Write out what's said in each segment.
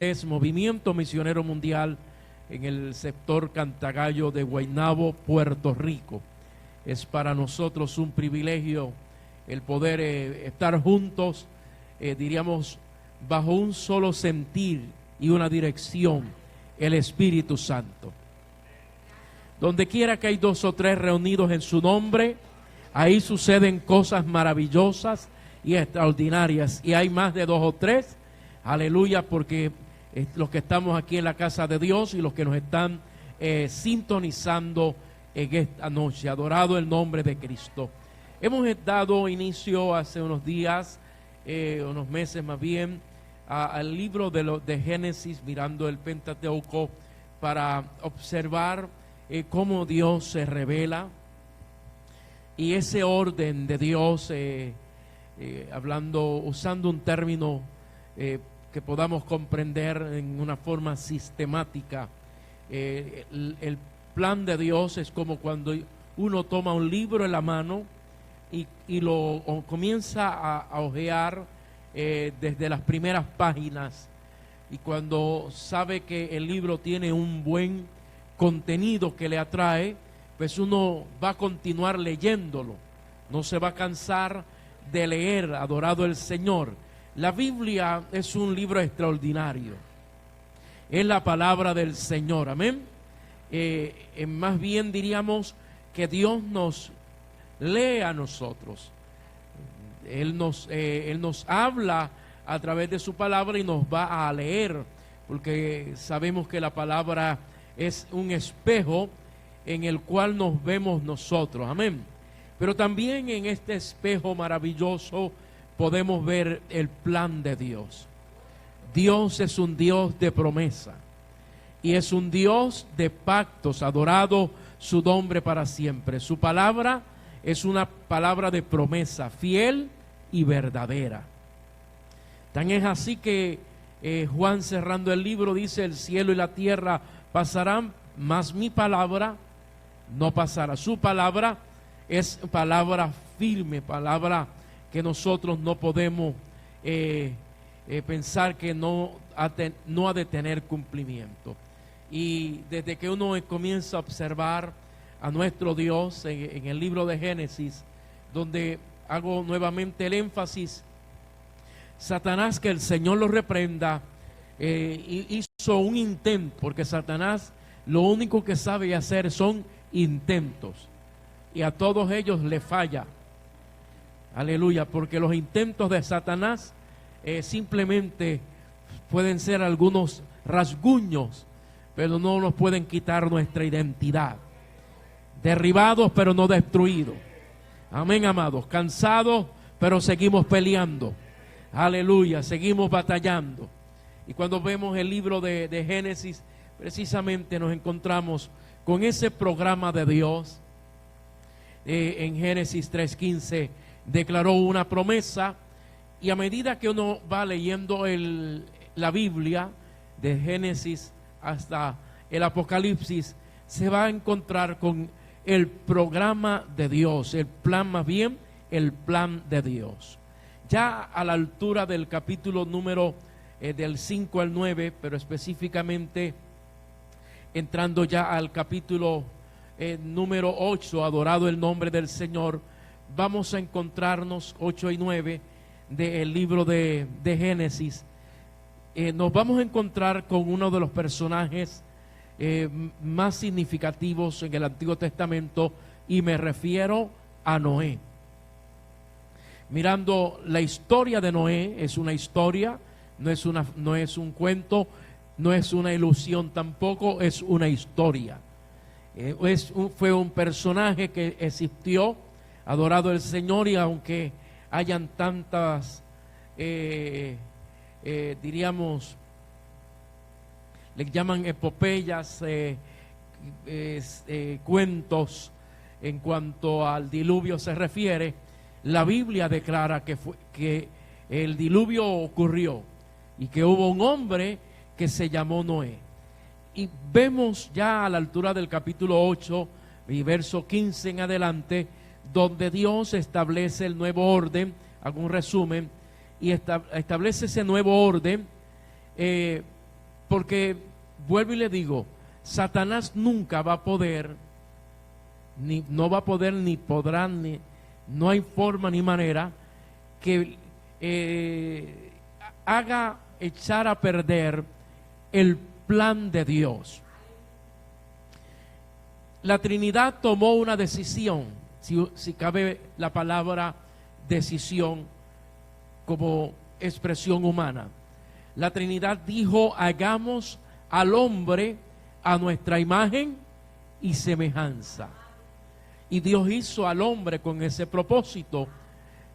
es Movimiento Misionero Mundial en el sector Cantagallo de Guaynabo, Puerto Rico. Es para nosotros un privilegio el poder estar juntos, diríamos, bajo un solo sentir y una dirección, el Espíritu Santo. Donde quiera que hay dos o tres reunidos en su nombre, ahí suceden cosas maravillosas y extraordinarias. Y hay más de dos o tres, aleluya, porque los que estamos aquí en la casa de Dios y los que nos están sintonizando en esta noche, adorado el nombre de Cristo. Hemos dado inicio hace unos días, unos meses más bien, al libro de Génesis, mirando el Pentateuco, para observar cómo Dios se revela y ese orden de Dios, usando un término que podamos comprender en una forma sistemática. El plan de Dios es como cuando uno toma un libro en la mano y lo comienza a hojear desde las primeras páginas, y cuando sabe que el libro tiene un buen contenido que le atrae, pues uno va a continuar leyéndolo, no se va a cansar de leer, adorado el Señor. La Biblia es un libro extraordinario, es la palabra del Señor, amén. Más bien diríamos que Dios nos lee a nosotros, Él nos habla a través de su palabra y nos va a leer, porque sabemos que la palabra es un espejo en el cual nos vemos nosotros, amén. Pero también en este espejo maravilloso podemos ver el plan de Dios. Dios es un Dios de promesa y es un Dios de pactos, adorado su nombre para siempre. Su palabra es una palabra de promesa, fiel y verdadera. Tan es así que Juan, cerrando el libro, dice: el cielo y la tierra pasarán, mas mi palabra no pasará. Su palabra es palabra firme, palabra que nosotros no podemos pensar que no ha de tener cumplimiento. Y desde que uno comienza a observar a nuestro Dios en el libro de Génesis, donde hago nuevamente el énfasis, Satanás, que el Señor lo reprenda, hizo un intento, porque Satanás lo único que sabe hacer son intentos, y a todos ellos le falla. Aleluya, porque los intentos de Satanás simplemente pueden ser algunos rasguños, pero no nos pueden quitar nuestra identidad. Derribados pero no destruidos. Amén, amados. Cansados pero seguimos peleando. Aleluya, seguimos batallando. Y cuando vemos el libro de Génesis, precisamente nos encontramos con ese programa de Dios. En Génesis 3:15 declaró una promesa, y a medida que uno va leyendo la Biblia, de Génesis hasta el Apocalipsis, se va a encontrar con el programa de Dios, el plan, más bien el plan de Dios. Ya a la altura del capítulo número del 5 al 9, pero específicamente entrando ya al capítulo número 8, adorado el nombre del Señor, vamos a encontrarnos 8 y 9 del libro de Génesis. Nos vamos a encontrar con uno de los personajes más significativos en el Antiguo Testamento, y me refiero a Noé. Mirando la historia de Noé, es una historia, no es un cuento, no es una ilusión tampoco, es una historia. Fue un personaje que existió, adorado el Señor, y aunque hayan tantas, diríamos, le llaman epopeyas, cuentos en cuanto al diluvio se refiere, la Biblia declara que el diluvio ocurrió y que hubo un hombre que se llamó Noé. Y vemos ya a la altura del capítulo 8 y verso 15 en adelante, donde Dios establece el nuevo orden. Hago un resumen, y establece ese nuevo orden Porque, vuelvo y le digo, Satanás nunca va a poder, no va a poder, ni podrá, no hay forma ni manera que haga echar a perder el plan de Dios. La Trinidad tomó una decisión, si cabe la palabra decisión como expresión humana. La Trinidad dijo: hagamos al hombre a nuestra imagen y semejanza. Y Dios hizo al hombre con ese propósito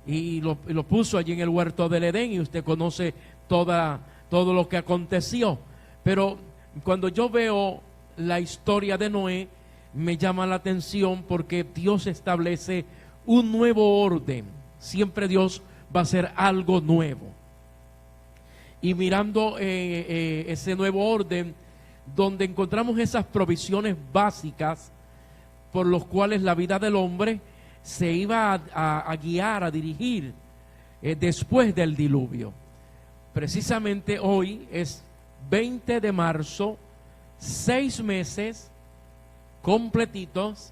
y lo puso allí en el huerto del Edén, y usted conoce todo lo que aconteció. Pero cuando yo veo la historia de Noé, me llama la atención porque Dios establece un nuevo orden. Siempre Dios va a hacer algo nuevo. Y mirando ese nuevo orden, donde encontramos esas provisiones básicas por los cuales la vida del hombre se iba a guiar, a dirigir después del diluvio. Precisamente hoy es 20 de marzo, 6 meses completitos,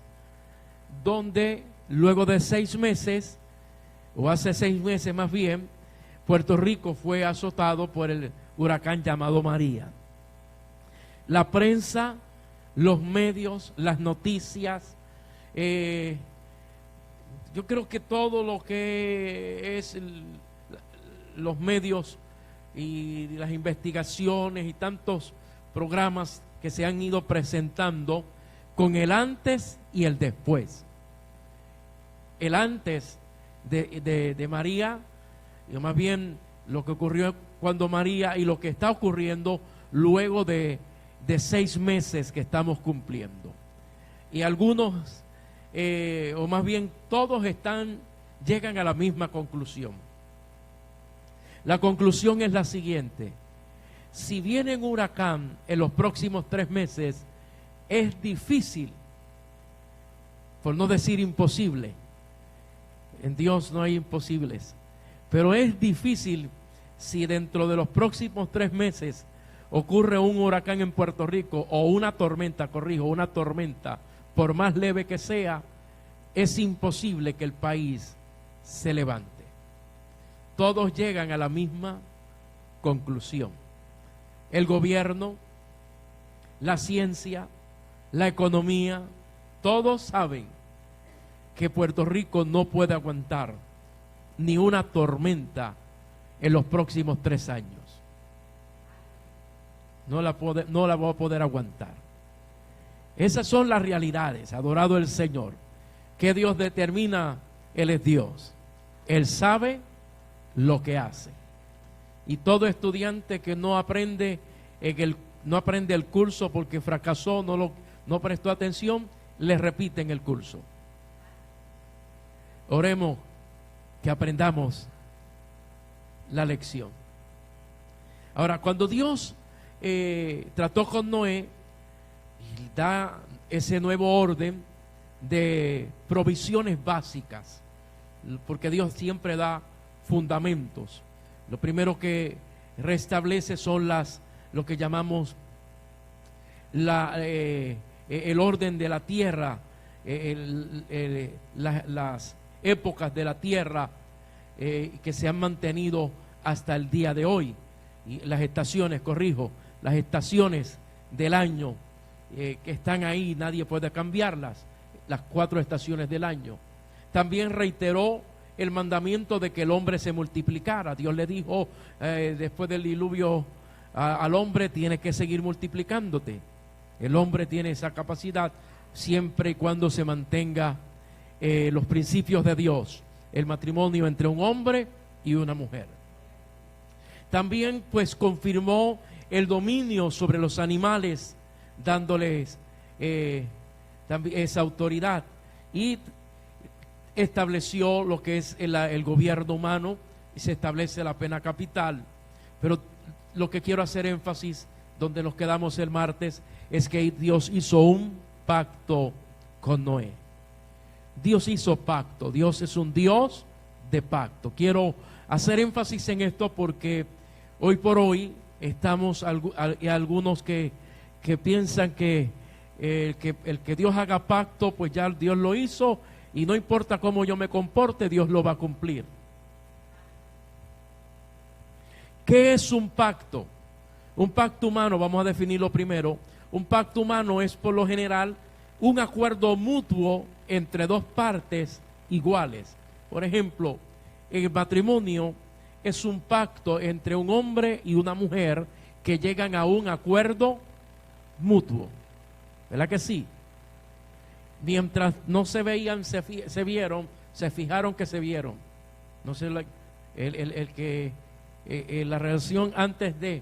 donde luego de 6 meses, o hace 6 meses más bien, Puerto Rico fue azotado por el huracán llamado María. La prensa, los medios, las noticias, yo creo que todo lo que es los medios y las investigaciones y tantos programas que se han ido presentando con el antes y el después. El antes de María, y más bien lo que ocurrió cuando María, y lo que está ocurriendo luego de 6 meses que estamos cumpliendo. Y algunos, o más bien todos llegan a la misma conclusión. La conclusión es la siguiente: si viene un huracán en los próximos 3 meses, es difícil, por no decir imposible. En Dios no hay imposibles, pero es difícil si dentro de los próximos 3 meses ocurre un huracán en Puerto Rico, o una tormenta, una tormenta, por más leve que sea, es imposible que el país se levante. Todos llegan a la misma conclusión. El gobierno, la ciencia, la economía, todos saben que Puerto Rico no puede aguantar ni una tormenta en los próximos 3 años. No la va a poder aguantar. Esas son las realidades, adorado el Señor. Que Dios determina, Él es Dios. Él sabe lo que hace. Y todo estudiante que no aprende el curso porque fracasó, no prestó atención, le repiten el curso. Oremos que aprendamos la lección. Ahora, cuando Dios trató con Noé y da ese nuevo orden de provisiones básicas, porque Dios siempre da fundamentos. Lo primero que restablece son lo que llamamos el orden de la tierra, las épocas de la tierra que se han mantenido hasta el día de hoy. Y las estaciones, las estaciones del año que están ahí, nadie puede cambiarlas, las 4 estaciones del año. También reiteró el mandamiento de que el hombre se multiplicara. Dios le dijo después del diluvio al hombre: tienes que seguir multiplicándote. El hombre tiene esa capacidad siempre y cuando se mantenga los principios de Dios, el matrimonio entre un hombre y una mujer. También pues confirmó el dominio sobre los animales, dándoles también esa autoridad, y estableció lo que es el gobierno humano, y se establece la pena capital. Pero lo que quiero hacer énfasis, donde nos quedamos el martes, es que Dios hizo un pacto con Noé. Dios hizo pacto. Dios es un Dios de pacto. Quiero hacer énfasis en esto porque hoy por hoy hay algunos que piensan que el que Dios haga pacto, pues ya Dios lo hizo y no importa cómo yo me comporte, Dios lo va a cumplir. ¿Qué es un pacto? Un pacto humano, vamos a definirlo primero. Un pacto humano es por lo general un acuerdo mutuo entre dos partes iguales. Por ejemplo, el matrimonio es un pacto entre un hombre y una mujer que llegan a un acuerdo mutuo. ¿Verdad que sí? Mientras no se veían, se vieron, se fijaron que se vieron. No sé, la relación antes de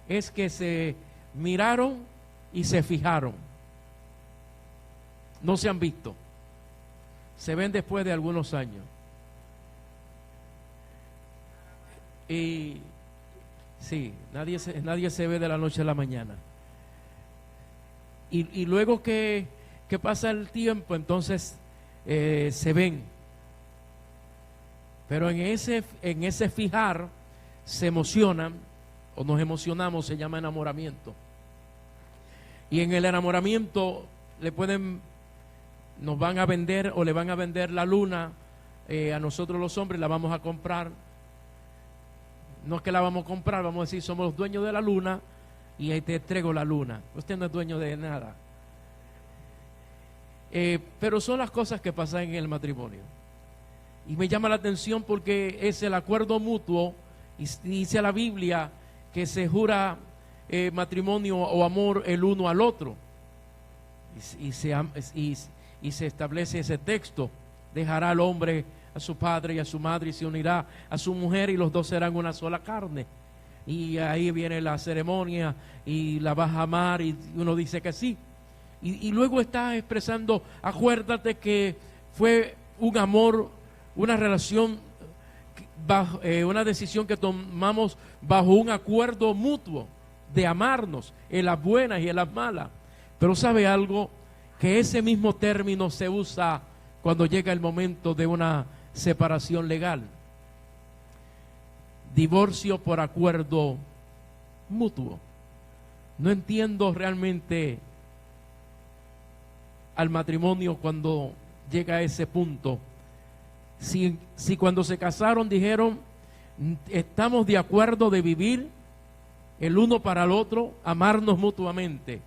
es que se miraron y se fijaron. No se han visto. Se ven después de algunos años. Y sí, nadie se ve de la noche a la mañana. Y luego que pasa el tiempo, entonces se ven. Pero en ese fijar se emocionan o nos emocionamos, se llama enamoramiento. Y en el enamoramiento nos van a vender o le van a vender la luna a nosotros los hombres, la vamos a comprar. No es que la vamos a comprar, vamos a decir, somos los dueños de la luna y ahí te entrego la luna. Usted no es dueño de nada. Pero son las cosas que pasan en el matrimonio. Y me llama la atención porque es el acuerdo mutuo, y dice la Biblia que se jura matrimonio o amor el uno al otro. Y se establece ese texto: dejará al hombre a su padre y a su madre y se unirá a su mujer y los dos serán una sola carne. Y ahí viene la ceremonia y la vas a amar y uno dice que sí. Y luego está expresando, acuérdate que fue un amor, una relación, una decisión que tomamos bajo un acuerdo mutuo de amarnos en las buenas y en las malas. Pero ¿sabe algo? Que ese mismo término se usa cuando llega el momento de una separación legal. Divorcio por acuerdo mutuo. No entiendo realmente al matrimonio cuando llega a ese punto. Si cuando se casaron dijeron, estamos de acuerdo de vivir el uno para el otro, amarnos mutuamente,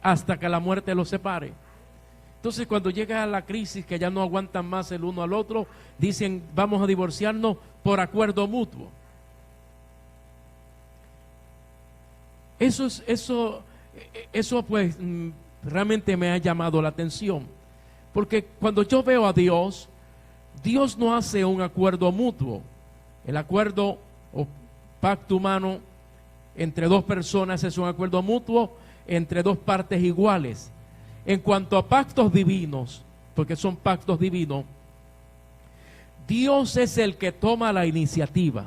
hasta que la muerte los separe. Entonces cuando llega la crisis, que ya no aguantan más el uno al otro, dicen, vamos a divorciarnos por acuerdo mutuo. Eso pues realmente me ha llamado la atención, porque cuando yo veo a Dios, Dios no hace un acuerdo mutuo. El acuerdo o pacto humano entre dos personas es un acuerdo mutuo entre dos partes iguales. En cuanto a pactos divinos, porque son pactos divinos, Dios es el que toma la iniciativa.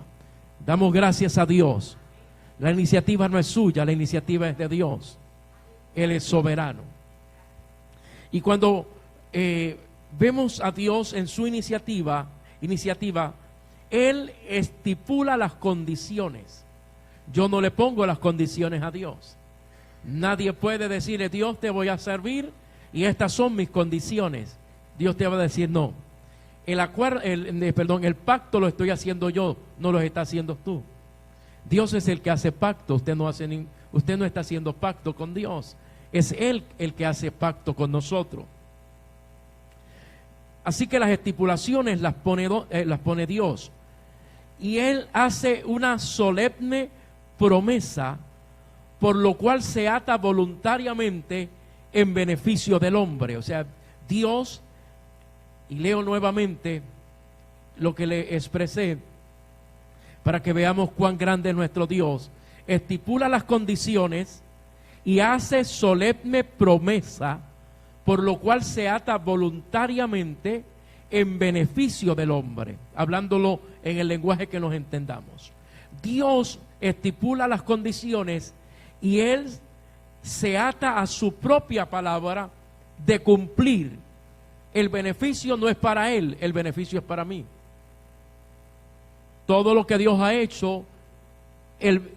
Damos gracias a Dios. La iniciativa no es suya, la iniciativa es de Dios. Él es soberano. Y cuando vemos a Dios en su iniciativa, Él estipula las condiciones. Yo no le pongo las condiciones a Dios. Nadie puede decirle, Dios, te voy a servir y estas son mis condiciones. Dios te va a decir, no. El pacto lo estoy haciendo yo, no lo está haciendo tú. Dios es el que hace pacto, usted no está haciendo pacto con Dios. Es Él el que hace pacto con nosotros. Así que las estipulaciones las pone Dios. Y Él hace una solemne promesa, por lo cual se ata voluntariamente en beneficio del hombre. O sea, Dios, y leo nuevamente lo que le expresé, para que veamos cuán grande es nuestro Dios, estipula las condiciones y hace solemne promesa, por lo cual se ata voluntariamente en beneficio del hombre, hablándolo en el lenguaje que nos entendamos. Dios estipula las condiciones y Él se ata a su propia palabra de cumplir. El beneficio no es para Él, el beneficio es para mí. Todo lo que Dios ha hecho, Él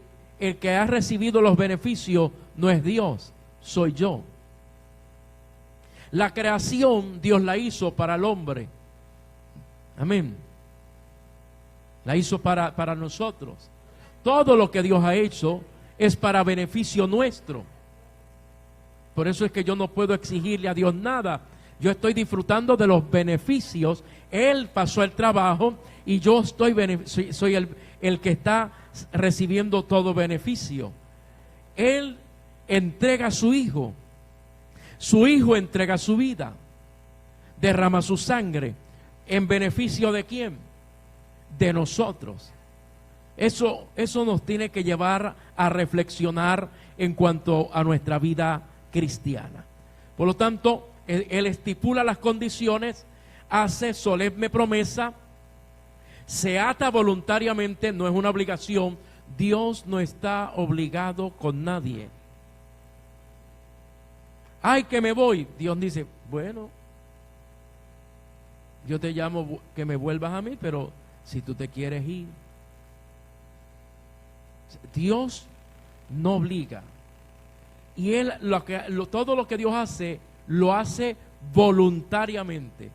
el que ha recibido los beneficios no es Dios, soy yo. La creación Dios la hizo para el hombre. Amén. La hizo para nosotros. Todo lo que Dios ha hecho es para beneficio nuestro. Por eso es que yo no puedo exigirle a Dios nada. Yo estoy disfrutando de los beneficios. Él pasó el trabajo y yo soy el que está recibiendo todo beneficio. Él entrega a su Hijo. Su Hijo entrega su vida. Derrama su sangre. ¿En beneficio de quién? De nosotros. Eso nos tiene que llevar a reflexionar en cuanto a nuestra vida cristiana. Por lo tanto, Él estipula las condiciones, hace solemne promesa, se ata voluntariamente, no es una obligación. Dios no está obligado con nadie. Ay, que me voy. Dios dice, bueno, yo te llamo que me vuelvas a mí, pero si tú te quieres ir. Dios no obliga. Y Él, todo lo que Dios hace, lo hace voluntariamente.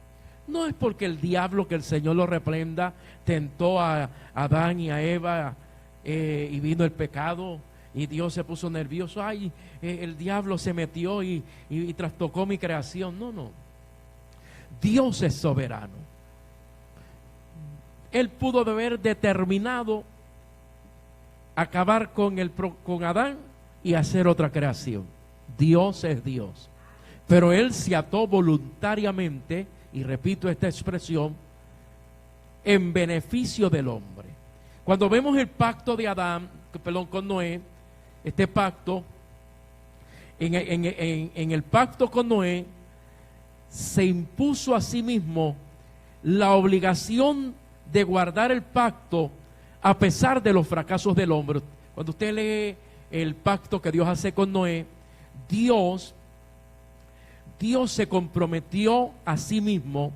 No es porque el diablo, que el Señor lo reprenda, tentó a Adán y a Eva y vino el pecado y Dios se puso nervioso. Ay, el diablo se metió y trastocó mi creación. No. Dios es soberano. Él pudo haber determinado acabar con Adán y hacer otra creación. Dios es Dios. Pero Él se ató voluntariamente, y repito esta expresión, en beneficio del hombre. Cuando vemos el pacto de con Noé, este pacto, en el pacto con Noé, se impuso a sí mismo la obligación de guardar el pacto a pesar de los fracasos del hombre. Cuando usted lee el pacto que Dios hace con Noé, Dios se comprometió a sí mismo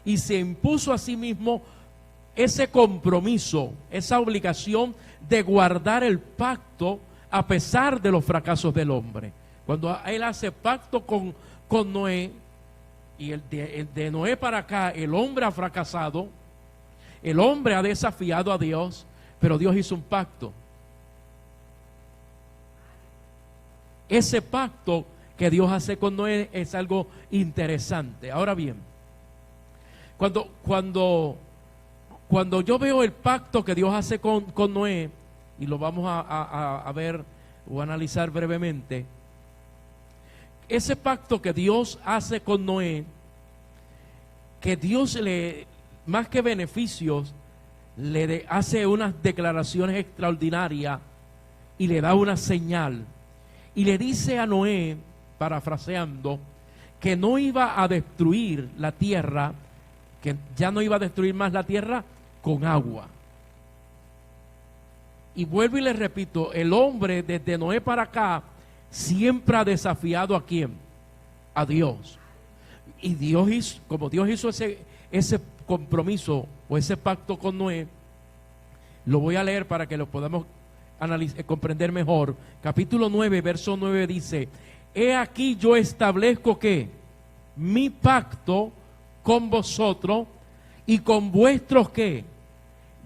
y se impuso a sí mismo ese compromiso, esa obligación de guardar el pacto a pesar de los fracasos del hombre. Cuando Él hace pacto con Noé, y de Noé para acá, el hombre ha fracasado, el hombre ha desafiado a Dios, pero Dios hizo un pacto. Ese pacto que Dios hace con Noé es algo interesante. Ahora bien, cuando yo veo el pacto que Dios hace con Noé, y lo vamos a ver o analizar brevemente, ese pacto que Dios hace con Noé, que Dios más que beneficios, hace unas declaraciones extraordinarias y le da una señal. Y le dice a Noé, parafraseando, que no iba a destruir la tierra, que ya no iba a destruir más la tierra con agua. Y vuelvo y le repito, el hombre desde Noé para acá siempre ha desafiado ¿a quién? A Dios. Y como Dios hizo ese compromiso o ese pacto con Noé, lo voy a leer para que lo podamos comprender mejor. Capítulo 9, verso 9 dice: he aquí yo establezco que mi pacto con vosotros y con vuestros ¿qué?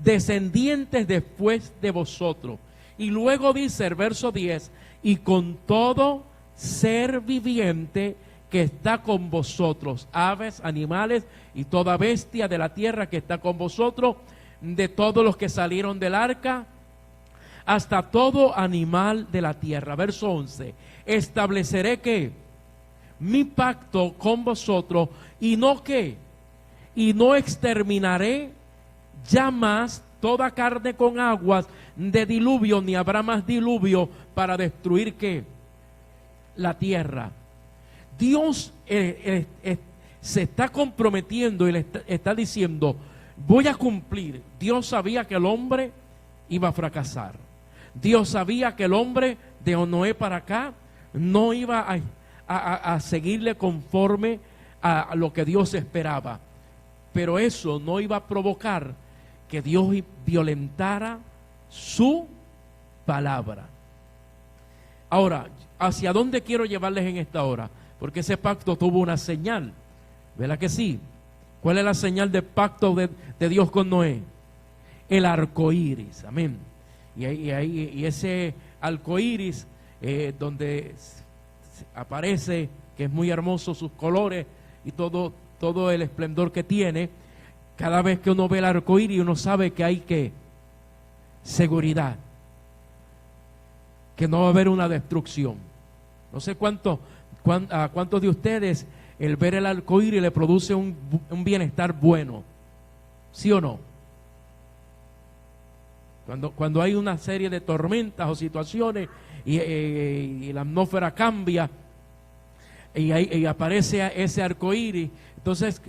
Descendientes después de vosotros. Y luego dice el verso 10: y con todo ser viviente que está con vosotros, aves, animales y toda bestia de la tierra que está con vosotros, de todos los que salieron del arca, hasta todo animal de la tierra. Verso 11: estableceré que mi pacto con vosotros y no exterminaré ya más toda carne con aguas de diluvio, ni habrá más diluvio para destruir ¿qué? La tierra. Dios se está comprometiendo y le está diciendo: voy a cumplir. Dios sabía que el hombre iba a fracasar. Dios sabía que el hombre de Noé para acá no iba a seguirle conforme a lo que Dios esperaba. Pero eso no iba a provocar que Dios violentara su palabra. Ahora, ¿hacia dónde quiero llevarles en esta hora? Porque ese pacto tuvo una señal, ¿verdad que sí? ¿Cuál es la señal del pacto de Dios con Noé? El arco iris, amén. Y ese arco iris, donde aparece, que es muy hermoso sus colores y todo el esplendor que tiene, cada vez que uno ve el arco iris, uno sabe que hay seguridad, que no va a haber una destrucción. No sé a cuántos de ustedes el ver el arco iris le produce un bienestar bueno, ¿sí o no? Cuando hay una serie de tormentas o situaciones y la atmósfera cambia y aparece ese arco iris, entonces,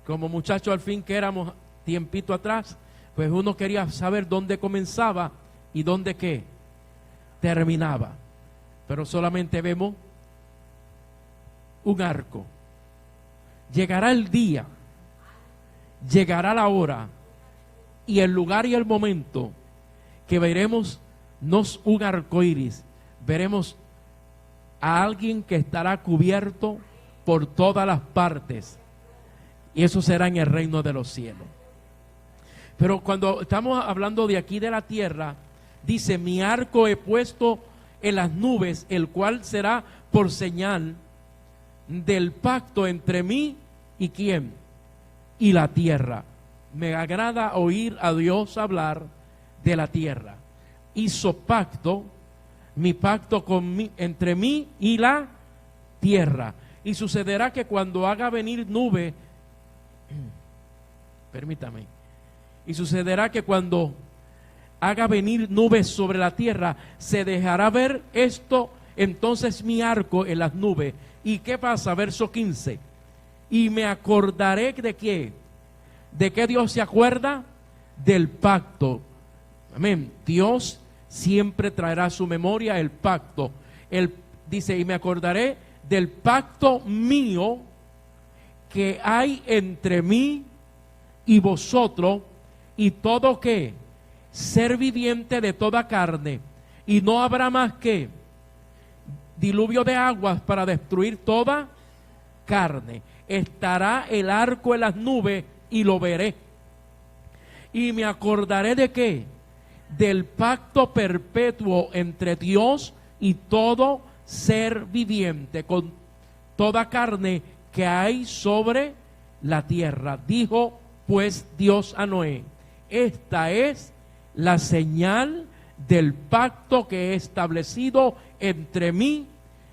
como muchachos al fin que éramos tiempito atrás, pues uno quería saber dónde comenzaba y dónde terminaba. Pero solamente vemos un arco. Llegará el día, llegará la hora y el lugar y el momento que veremos no un arco iris, veremos a alguien que estará cubierto por todas las partes, y eso será en el reino de los cielos. Pero cuando estamos hablando de aquí de la tierra, dice: mi arco he puesto en las nubes, el cual será por señal del pacto entre mí y ¿quién? Y la tierra. Me agrada oír a Dios hablar de la tierra. Hizo pacto, mi pacto entre mí y la tierra. Y sucederá que cuando haga venir nube, permítame, y sucederá que cuando haga venir nubes sobre la tierra, se dejará ver esto, entonces mi arco en las nubes. ¿Y qué pasa? Verso 15. Y me acordaré de qué. ¿De qué Dios se acuerda? Del pacto. Amén. Dios siempre traerá a su memoria el pacto. Él dice: y me acordaré del pacto mío que hay entre mí y vosotros y todo que ser viviente de toda carne, y no habrá más que diluvio de aguas para destruir toda carne. Estará el arco en las nubes y lo veré. Y me acordaré de qué? Del pacto perpetuo entre Dios y todo ser viviente, con toda carne que hay sobre la tierra. Dijo pues Dios a Noé: esta es la señal del pacto que he establecido entre mí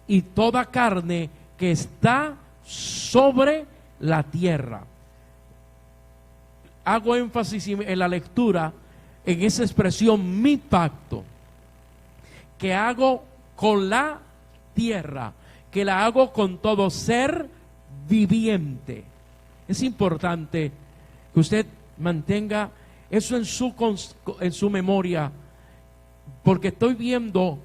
y toda carne que está sobre la tierra. Hago énfasis en la lectura en esa expresión, mi pacto, que hago con la tierra, que la hago con todo ser viviente. Es importante que usted mantenga eso en su memoria, porque estoy viendo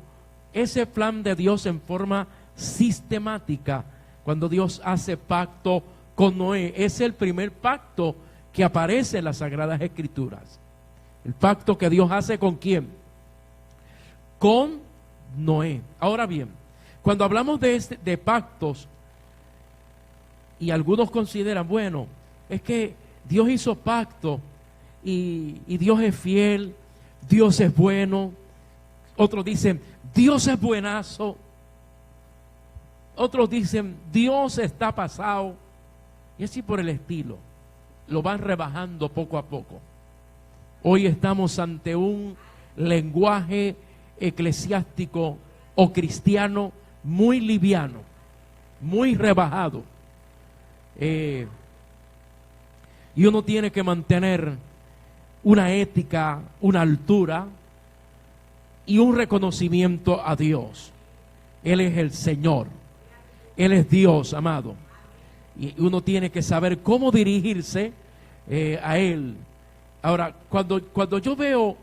ese plan de Dios en forma sistemática. Cuando Dios hace pacto con Noé, es el primer pacto que aparece en las Sagradas Escrituras. El pacto que Dios hace ¿con quién? Con Noé. Ahora bien, cuando hablamos de pactos, y algunos consideran, bueno, es que Dios hizo pacto y Dios es fiel, Dios es bueno. Otros dicen, Dios es buenazo. Otros dicen, Dios está pasado. Y así por el estilo. Lo van rebajando poco a poco. Hoy estamos ante un lenguaje eclesiástico o cristiano muy liviano, muy rebajado. Y uno tiene que mantener una ética, una altura y un reconocimiento a Dios. Él es el Señor, Él es Dios, amado. Y uno tiene que saber cómo dirigirse a Él. Ahora, cuando yo veo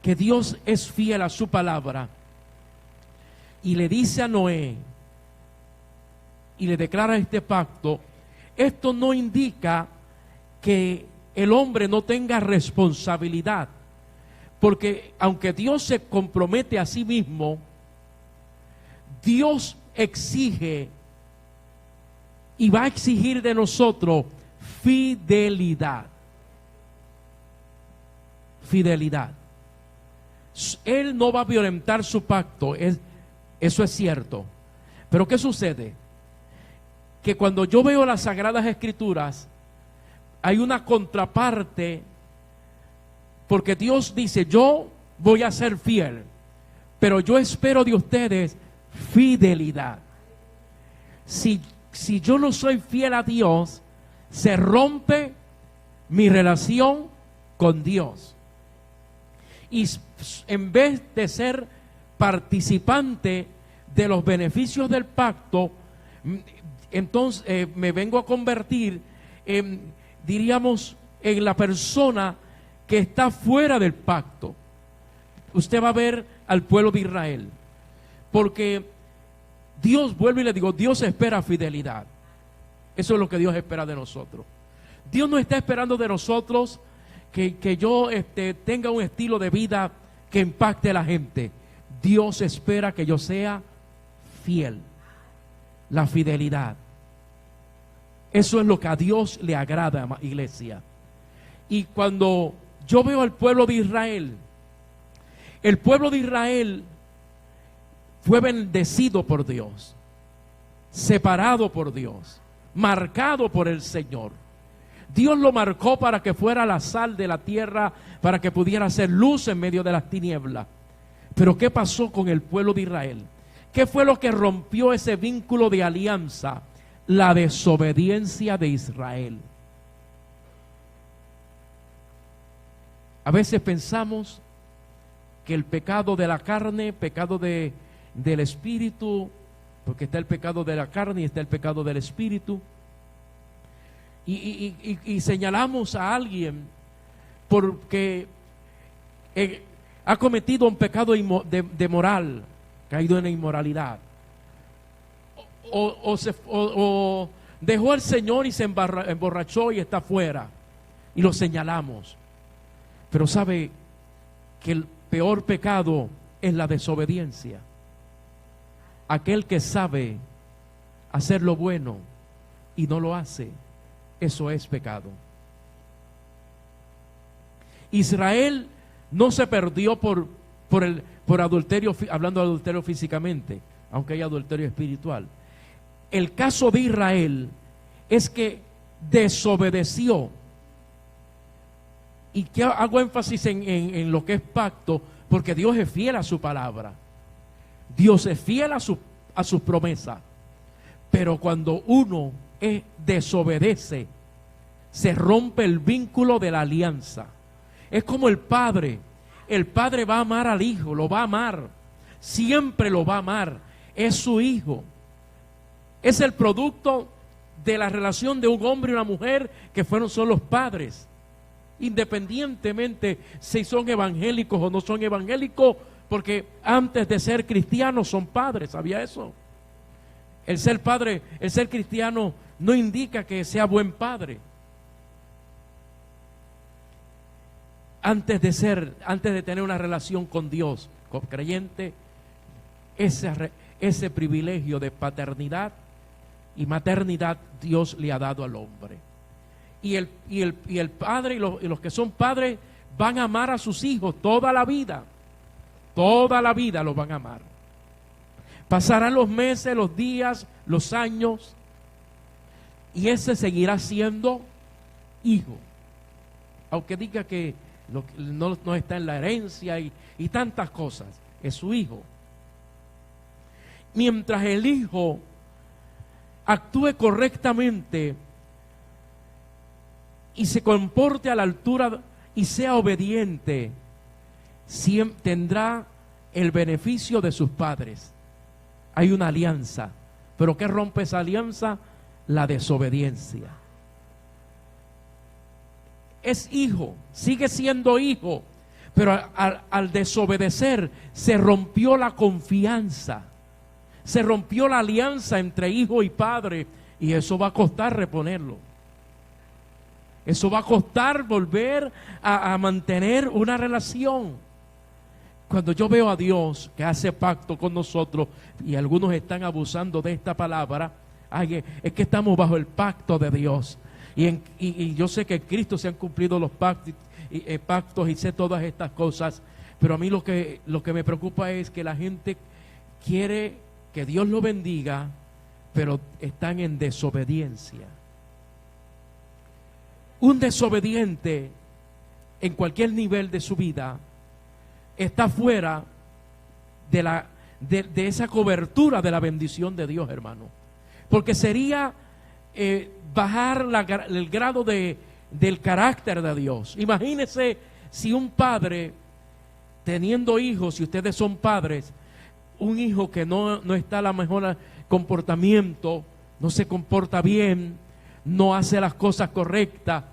que Dios es fiel a su palabra y le dice a Noé y le declara este pacto, esto no indica que el hombre no tenga responsabilidad, Porque aunque Dios se compromete a sí mismo, Dios exige y va a exigir de nosotros fidelidad. Fidelidad. Él no va a violentar su pacto, eso es cierto. Pero ¿qué sucede? Que cuando yo veo las Sagradas Escrituras, hay una contraparte, porque Dios dice, yo voy a ser fiel, pero yo espero de ustedes fidelidad. Si yo no soy fiel a Dios, se rompe mi relación con Dios. Y en vez de ser participante de los beneficios del pacto, entonces me vengo a convertir diríamos, en la persona que está fuera del pacto. Usted va a ver al pueblo de Israel, porque Dios, vuelvo y le digo, Dios espera fidelidad. Eso es lo que Dios espera de nosotros. Dios no está esperando de nosotros que yo tenga un estilo de vida que impacte a la gente. Dios espera que yo sea fiel. La fidelidad. Eso es lo que a Dios le agrada, iglesia. Y cuando yo veo al pueblo de Israel, el pueblo de Israel fue bendecido por Dios, separado por Dios, marcado por el Señor. Dios lo marcó para que fuera la sal de la tierra, para que pudiera hacer luz en medio de las tinieblas. Pero ¿qué pasó con el pueblo de Israel? ¿Qué fue lo que rompió ese vínculo de alianza? La desobediencia de Israel. A veces pensamos que el pecado de la carne, pecado del espíritu, porque está el pecado de la carne y está el pecado del espíritu, y señalamos a alguien porque ha cometido un pecado de moral, caído en la inmoralidad, o dejó al Señor y se emborrachó y está fuera, y lo señalamos. Pero sabe que el peor pecado es la desobediencia. Aquel que sabe hacer lo bueno y no lo hace, eso es pecado. Israel no se perdió por adulterio, hablando de adulterio físicamente, aunque hay adulterio espiritual. El caso de Israel es que desobedeció. Y que hago énfasis en lo que es pacto, porque Dios es fiel a su palabra. Dios es fiel a sus promesas. Pero cuando uno desobedece, se rompe el vínculo de la alianza. Es como el padre. El padre va a amar al hijo, lo va a amar. Siempre lo va a amar. Es su hijo. Es el producto de la relación de un hombre y una mujer que son los padres. Independientemente si son evangélicos o no son evangélicos, porque antes de ser cristianos son padres. ¿Sabía eso? El ser padre, el ser cristiano no indica que sea buen padre. Antes de tener una relación con Dios, con creyente, ese privilegio de paternidad y maternidad Dios le ha dado al hombre. Y el padre y los que son padres van a amar a sus hijos toda la vida los van a amar. Pasarán los meses, los días, los años, y ese seguirá siendo hijo, aunque diga que no está en la herencia y tantas cosas. Es su hijo. Mientras el hijo actúe correctamente y se comporte a la altura y sea obediente, siempre tendrá el beneficio de sus padres. Hay una alianza, pero ¿qué rompe esa alianza? La desobediencia. Es hijo, sigue siendo hijo, pero al desobedecer se rompió la confianza, se rompió la alianza entre hijo y padre, y eso va a costar reponerlo. Eso va a costar volver a mantener una relación. cuando yo veo a Dios que hace pacto con nosotros, y algunos están abusando de esta palabra, es que estamos bajo el pacto de Dios. Y yo sé que en Cristo se han cumplido los pactos y sé todas estas cosas, pero a mí lo que me preocupa es que la gente quiere que Dios lo bendiga, pero están en desobediencia. Un desobediente en cualquier nivel de su vida está fuera de esa cobertura de la bendición de Dios, hermano. Porque sería bajar el grado del carácter de Dios. Imagínese si un padre, teniendo hijos, si ustedes son padres, un hijo que no está a la mejor comportamiento, no se comporta bien, no hace las cosas correctas,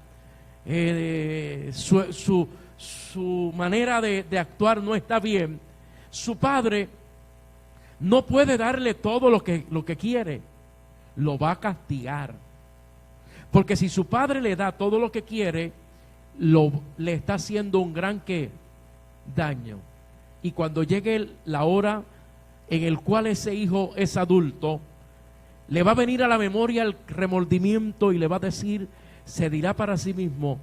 su manera de actuar no está bien. Su padre no puede darle todo lo que quiere, lo va a castigar. Porque si su padre le da todo lo que quiere, le está haciendo un gran daño. Y cuando llegue la hora en el cual ese hijo es adulto, le va a venir a la memoria el remordimiento y le va a decir, se dirá para sí mismo,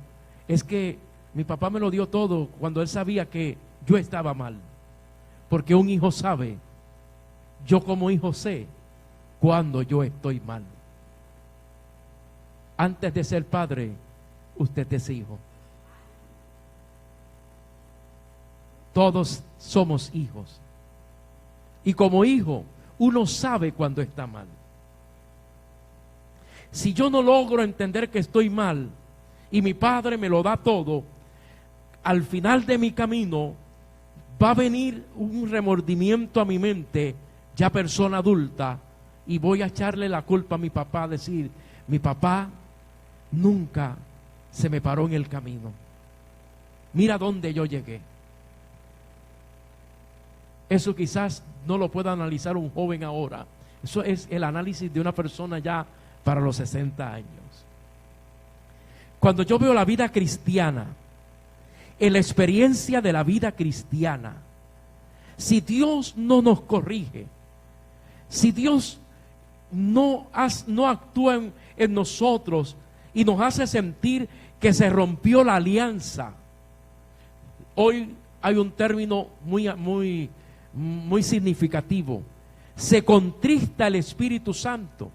es que mi papá me lo dio todo cuando él sabía que yo estaba mal. Porque un hijo sabe, yo como hijo sé cuando yo estoy mal. Antes de ser padre, usted es hijo. Todos somos hijos. Y como hijo, uno sabe cuando está mal. Si yo no logro entender que estoy mal y mi padre me lo da todo, al final de mi camino va a venir un remordimiento a mi mente, ya persona adulta, y voy a echarle la culpa a mi papá, decir, mi papá nunca se me paró en el camino. Mira dónde yo llegué. Eso quizás no lo pueda analizar un joven ahora. Eso es el análisis de una persona ya para los 60 años. Cuando yo veo la vida cristiana, en la experiencia de la vida cristiana, si Dios no nos corrige, si Dios no actúa en nosotros y nos hace sentir que se rompió la alianza. Hoy hay un término muy significativo: se contrista el Espíritu Santo.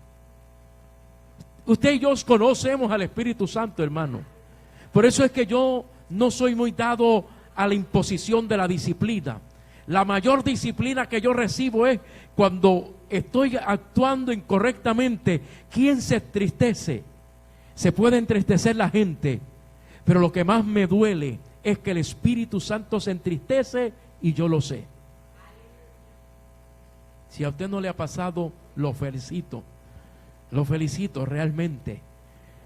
Usted y yo conocemos al Espíritu Santo, hermano. Por eso es que yo no soy muy dado a la imposición de la disciplina. La mayor disciplina que yo recibo es cuando estoy actuando incorrectamente. ¿Quién se entristece? Se puede entristecer la gente, pero lo que más me duele es que el Espíritu Santo se entristece y yo lo sé. Si a usted no le ha pasado, lo felicito realmente.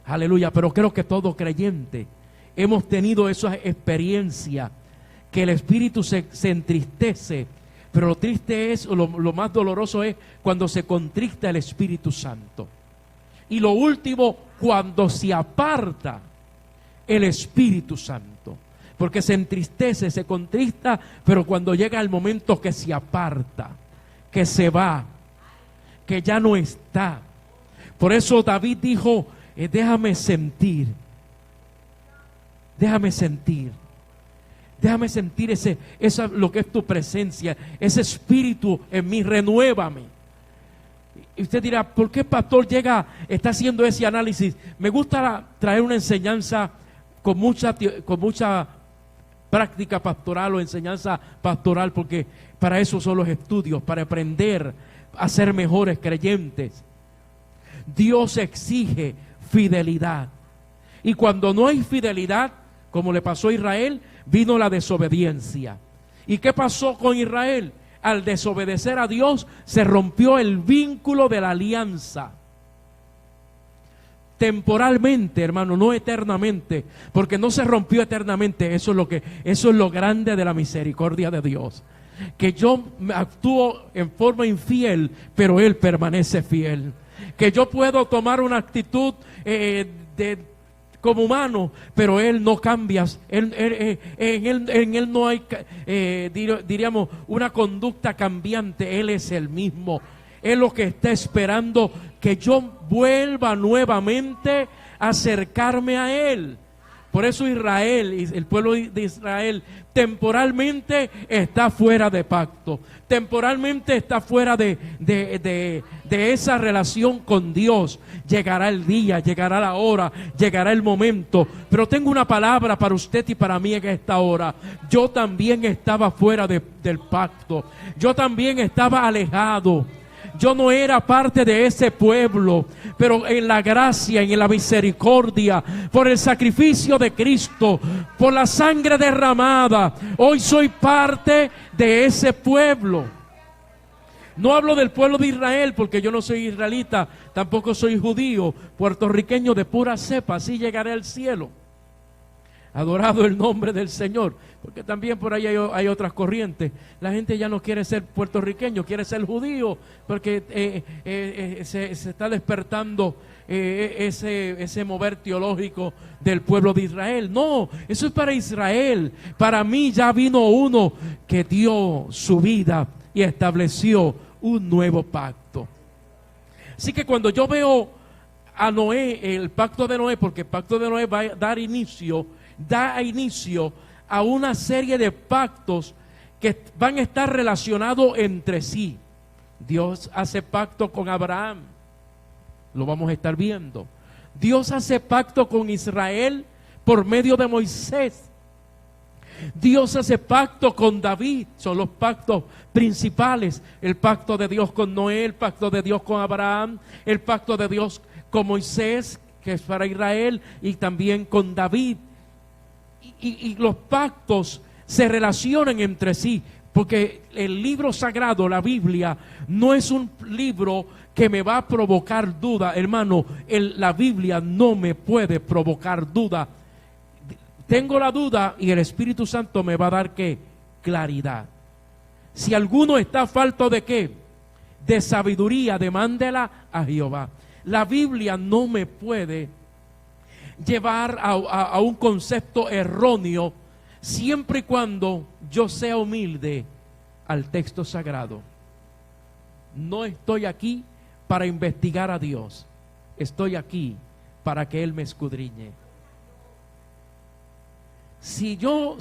Aleluya. Pero creo que todo creyente hemos tenido esa experiencia, que el Espíritu se entristece, pero lo triste es, lo más doloroso es cuando se contrista el Espíritu Santo. Y lo último, cuando se aparta el Espíritu Santo, porque se entristece, se contrista, pero cuando llega el momento que se aparta, que se va, que ya no está. Por eso David dijo, déjame sentir lo que es tu presencia, ese espíritu en mí, renuévame. Y usted dirá, ¿por qué pastor está haciendo ese análisis? Me gusta traer una enseñanza con mucha práctica pastoral o enseñanza pastoral, porque para eso son los estudios, para aprender a ser mejores creyentes. Dios exige fidelidad, y cuando no hay fidelidad, como le pasó a Israel, vino la desobediencia. ¿Y qué pasó con Israel? Al desobedecer a Dios, se rompió el vínculo de la alianza. Temporalmente, hermano, no eternamente, porque no se rompió eternamente. Eso es lo grande de la misericordia de Dios, que yo actúo en forma infiel, pero Él permanece fiel. Que yo puedo tomar una actitud como humano, pero Él no cambia. En Él no hay, diríamos, una conducta cambiante. Él es el mismo. Él lo que está esperando que yo vuelva nuevamente a acercarme a Él. Por eso Israel, el pueblo de Israel, temporalmente está fuera de pacto. Temporalmente está fuera de esa relación con Dios. Llegará el día, llegará la hora, llegará el momento. Pero tengo una palabra para usted y para mí en esta hora. Yo también estaba fuera del pacto. Yo también estaba alejado. Yo no era parte de ese pueblo, pero en la gracia y en la misericordia, por el sacrificio de Cristo, por la sangre derramada, hoy soy parte de ese pueblo. No hablo del pueblo de Israel porque yo no soy israelita, tampoco soy judío, puertorriqueño de pura cepa, así llegaré al cielo. Adorado el nombre del Señor, porque también por ahí hay otras corrientes. La gente ya no quiere ser puertorriqueño, quiere ser judío, porque se está despertando ese mover teológico del pueblo de Israel. No, eso es para Israel. Para mí ya vino uno que dio su vida y estableció un nuevo pacto. Así que cuando yo veo a Noé, el pacto de Noé, porque el pacto de Noé va a dar inicio, da inicio a una serie de pactos que van a estar relacionados entre sí. Dios hace pacto con Abraham, lo vamos a estar viendo. Dios hace pacto con Israel por medio de Moisés. Dios hace pacto con David, son los pactos principales. El pacto de Dios con Noé, el pacto de Dios con Abraham, el pacto de Dios con Moisés, que es para Israel, y también con David. Y los pactos se relacionan entre sí, porque el libro sagrado, la Biblia, no es un libro que me va a provocar duda. Hermano, la Biblia no me puede provocar duda. Tengo la duda y el Espíritu Santo me va a dar ¿qué? Claridad. Si alguno está falto de ¿qué? De sabiduría, demándela a Jehová. La Biblia no me puede llevar a un concepto erróneo, siempre y cuando yo sea humilde al texto sagrado. No estoy aquí para investigar a Dios, estoy aquí para que Él me escudriñe. Si yo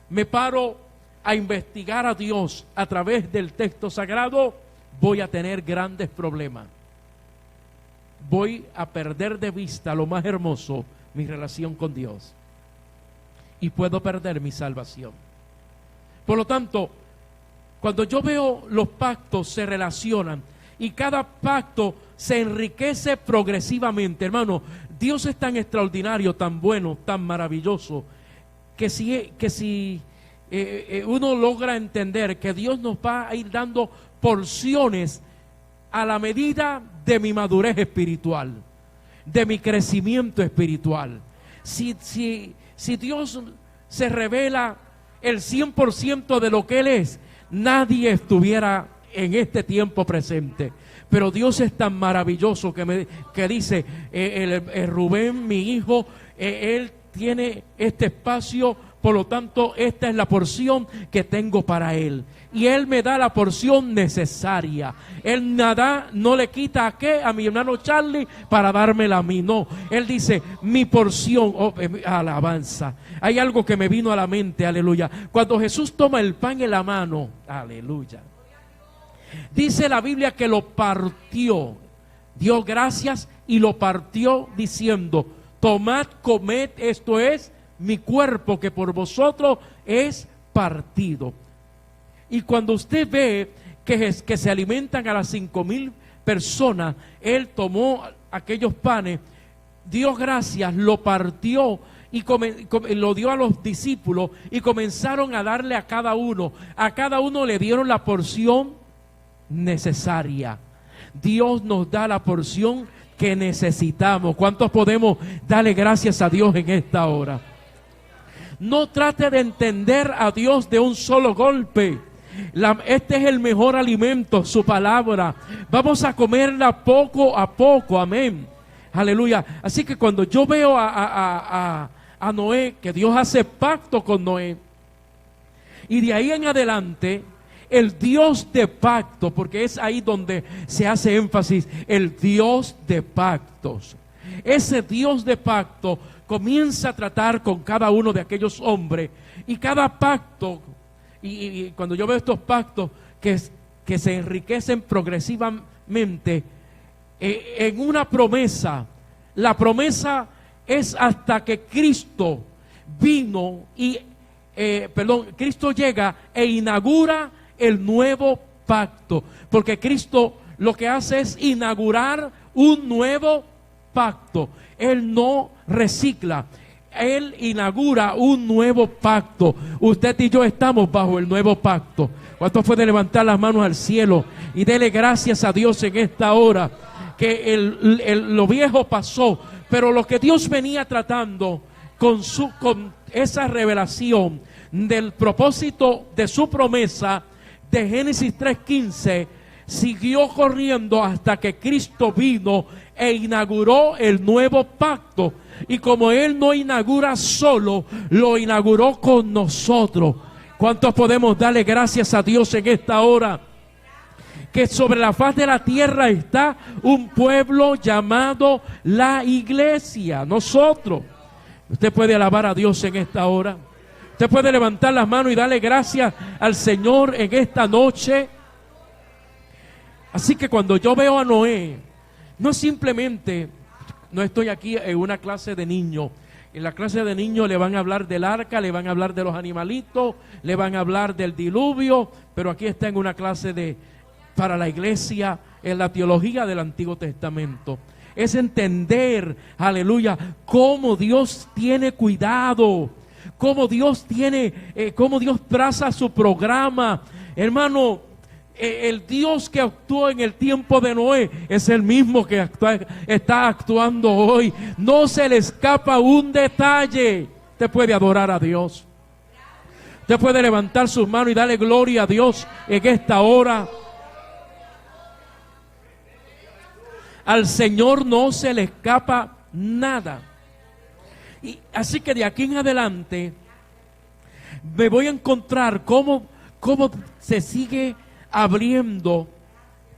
me paro a investigar a Dios a través del texto sagrado, voy a tener grandes problemas. Voy a perder de vista lo más hermoso, mi relación con Dios, y puedo perder mi salvación. Por lo tanto, cuando yo veo los pactos se relacionan y cada pacto se enriquece progresivamente, hermano, Dios es tan extraordinario, tan bueno, tan maravilloso, que si uno logra entender que Dios nos va a ir dando porciones a la medida de mi madurez espiritual, de mi crecimiento espiritual. Si Dios se revela el 100% de lo que Él es, nadie estuviera en este tiempo presente. Pero Dios es tan maravilloso que dice, Rubén, mi hijo, él tiene este espacio, por lo tanto esta es la porción que tengo para él, y él me da la porción necesaria. Él nada, no le quita a qué, a mi hermano Charlie para dármela a mí, no, él dice mi porción. Alabanza. Hay algo que me vino a la mente, aleluya, cuando Jesús toma el pan en la mano, aleluya, dice la Biblia que lo partió, dio gracias y lo partió diciendo, tomad, comed, esto es mi cuerpo que por vosotros es partido. Y cuando usted ve que se alimentan a las 5,000 personas, Él tomó aquellos panes, dio gracias, lo partió y lo dio a los discípulos y comenzaron a darle a cada uno le dieron la porción necesaria. Dios nos da la porción que necesitamos. ¿Cuántos podemos darle gracias a Dios en esta hora? No trate de entender a Dios de un solo golpe. Este es el mejor alimento, su palabra. Vamos a comerla poco a poco, amén. Aleluya. Así que cuando yo veo a Noé, que Dios hace pacto con Noé, y de ahí en adelante, el Dios de pacto, porque es ahí donde se hace énfasis, el Dios de pactos. Ese Dios de pacto comienza a tratar con cada uno de aquellos hombres, y cada pacto, y cuando yo veo estos pactos que se enriquecen progresivamente en una promesa, la promesa es hasta que Cristo vino Cristo llega e inaugura el nuevo pacto, porque Cristo lo que hace es inaugurar un nuevo pacto. Él no recicla, Él inaugura un nuevo pacto. Usted y yo estamos bajo el nuevo pacto. ¿Cuántos pueden levantar las manos al cielo y dele gracias a Dios en esta hora? Que lo viejo pasó, pero lo que Dios venía tratando con esa revelación del propósito de su promesa de Génesis 3:15, siguió corriendo hasta que Cristo vino e inauguró el nuevo pacto. Y como Él no inaugura solo, lo inauguró con nosotros. ¿Cuántos podemos darle gracias a Dios en esta hora? Que sobre la faz de la tierra está un pueblo llamado la iglesia, nosotros. Usted puede alabar a Dios en esta hora. Usted puede levantar las manos y darle gracias al Señor en esta noche. Así que cuando yo veo a Noé, no simplemente, no estoy aquí en una clase de niños. En la clase de niños le van a hablar del arca, le van a hablar de los animalitos, le van a hablar del diluvio, pero aquí está en una clase para la iglesia, en la teología del Antiguo Testamento. Es entender, aleluya, cómo Dios tiene cuidado, cómo Dios traza su programa. Hermano, el Dios que actuó en el tiempo de Noé es el mismo que está actuando hoy. No se le escapa un detalle. Usted puede adorar a Dios. Usted puede levantar sus manos y darle gloria a Dios en esta hora. Al Señor no se le escapa nada. Y así que de aquí en adelante me voy a encontrar cómo se sigue abriendo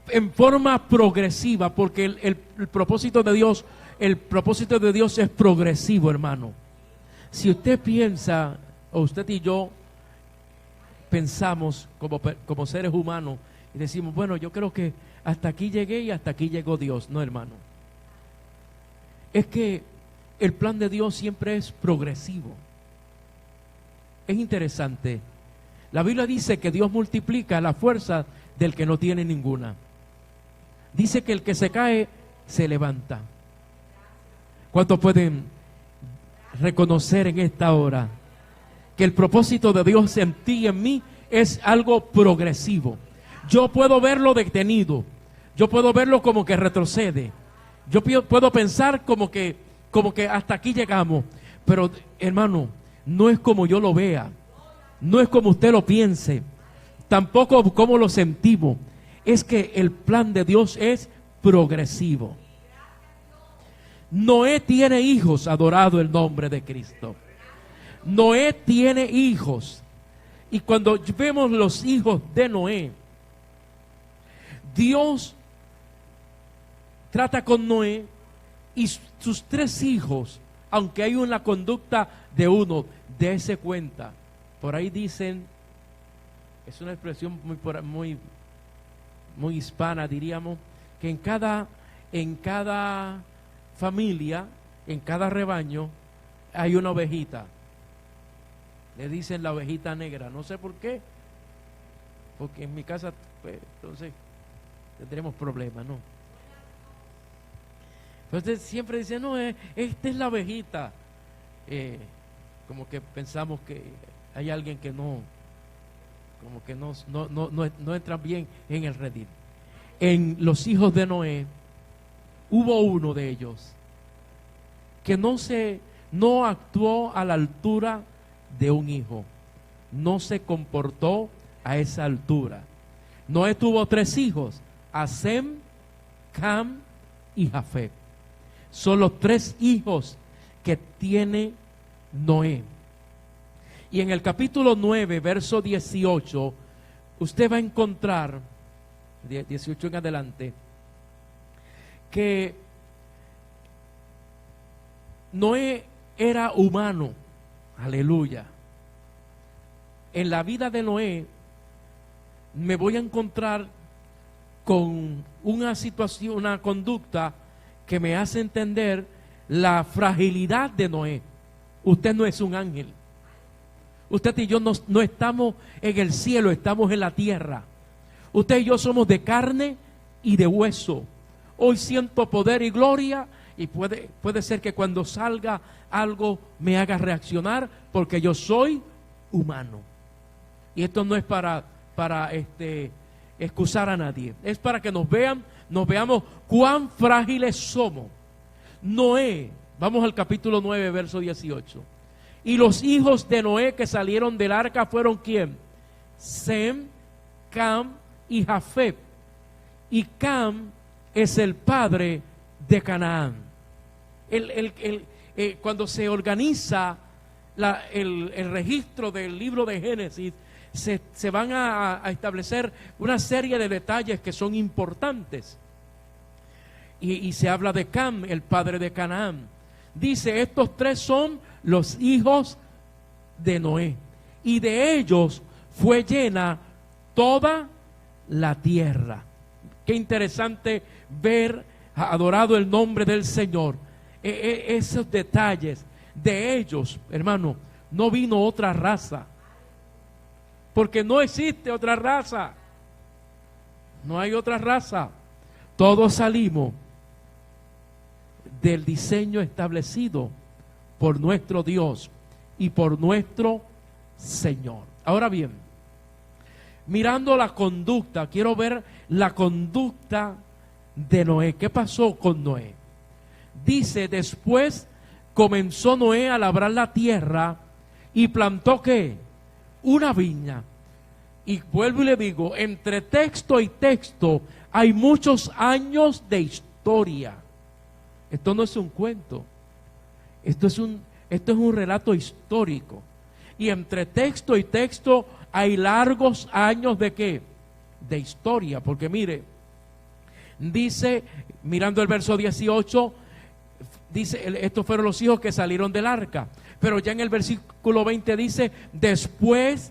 en forma progresiva, porque el propósito de Dios es progresivo, hermano. Si usted piensa, o usted y yo pensamos como seres humanos y decimos, bueno, yo creo que hasta aquí llegué y hasta aquí llegó Dios. No, hermano. Es que el plan de Dios siempre es progresivo. Es interesante. La Biblia dice que Dios multiplica la fuerza del que no tiene ninguna. Dice que el que se cae, se levanta. ¿Cuántos pueden reconocer en esta hora que el propósito de Dios en ti y en mí es algo progresivo? Yo puedo verlo detenido, yo puedo verlo como que retrocede, yo puedo pensar como que hasta aquí llegamos, pero hermano, no es como yo lo vea, no es como usted lo piense, tampoco como lo sentimos. Es que el plan de Dios es progresivo. Noé tiene hijos, adorado el nombre de Cristo. Noé tiene hijos, y cuando vemos los hijos de Noé, Dios trata con Noé y sus 3 hijos, aunque hay una conducta de uno, dése cuenta. Por ahí dicen, es una expresión muy hispana, diríamos, que en cada familia, en cada rebaño, hay una ovejita. Le dicen la ovejita negra, no sé por qué, porque en mi casa, pues, entonces tendremos problemas, ¿no? Entonces siempre dicen, no, esta es la ovejita. Como que pensamos que hay alguien que no entra bien en el redil. En los hijos de Noé hubo uno de ellos que no actuó a la altura de un hijo, no se comportó a esa altura. Noé tuvo 3 hijos, a Sem, Cam y Jafet. son los 3 hijos que tiene Noé. Y en el capítulo 9, verso 18, usted va a encontrar, 18 en adelante, que Noé era humano. Aleluya. En la vida de Noé me voy a encontrar con una situación, una conducta que me hace entender la fragilidad de Noé. Usted no es un ángel. Usted y yo no estamos en el cielo, estamos en la tierra. Usted y yo somos de carne y de hueso. Hoy siento poder y gloria, y puede ser que cuando salga algo me haga reaccionar, porque yo soy humano. Y esto no es para excusar a nadie, es para que nos veamos cuán frágiles somos. Noé, vamos al capítulo 9, verso 18. Y los hijos de Noé que salieron del arca fueron ¿quién? Sem, Cam y Jafet. Y Cam es el padre de Canaán. Cuando se organiza el registro del libro de Génesis, se van a establecer una serie de detalles que son importantes. Y se habla de Cam, el padre de Canaán. Dice, estos 3 son los hijos de Noé, y de ellos fue llena toda la tierra. Qué interesante ver, adorado el nombre del Señor, esos detalles. De ellos, hermano, no vino otra raza, porque no existe otra raza. No hay otra raza. Todos salimos del diseño establecido por nuestro Dios y por nuestro Señor. Ahora bien, mirando la conducta, quiero ver la conducta de Noé. ¿Qué pasó con Noé? Dice, después comenzó Noé a labrar la tierra y plantó ¿qué? Una viña. Y vuelvo y le digo, entre texto y texto hay muchos años de historia. Esto no es un cuento. Esto es un relato histórico. Y entre texto y texto hay largos años ¿de qué? De historia. Porque mire, dice, mirando el verso 18, dice, estos fueron los hijos que salieron del arca. Pero ya en el versículo 20 dice, después,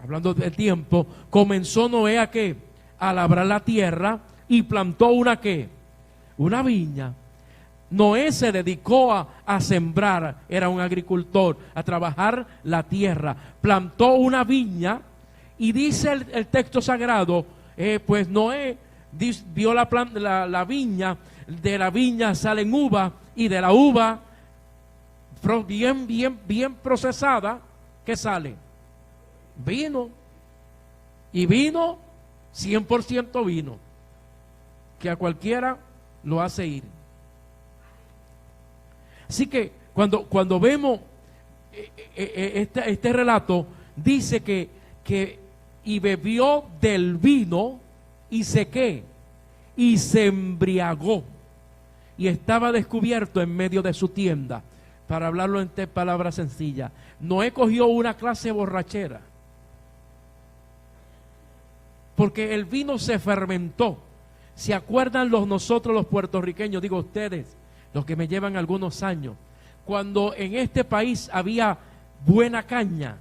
hablando del tiempo, comenzó Noé a ¿qué? A labrar la tierra y plantó una ¿qué? Una viña. Noé se dedicó a sembrar, era un agricultor, a trabajar la tierra, plantó una viña. Y dice el texto sagrado, pues Noé vio la viña, de la viña salen uvas, y de la uva bien procesada, ¿qué sale? Vino. Y vino, 100% vino, que a cualquiera lo hace ir. Así que cuando vemos este relato, dice que y bebió del vino y y se embriagó, y estaba descubierto en medio de su tienda. Para hablarlo en palabras sencillas, Noé cogió una clase de borrachera, porque el vino se fermentó. ¿Se acuerdan nosotros los puertorriqueños, digo ustedes, los que me llevan algunos años, cuando en este país había buena caña,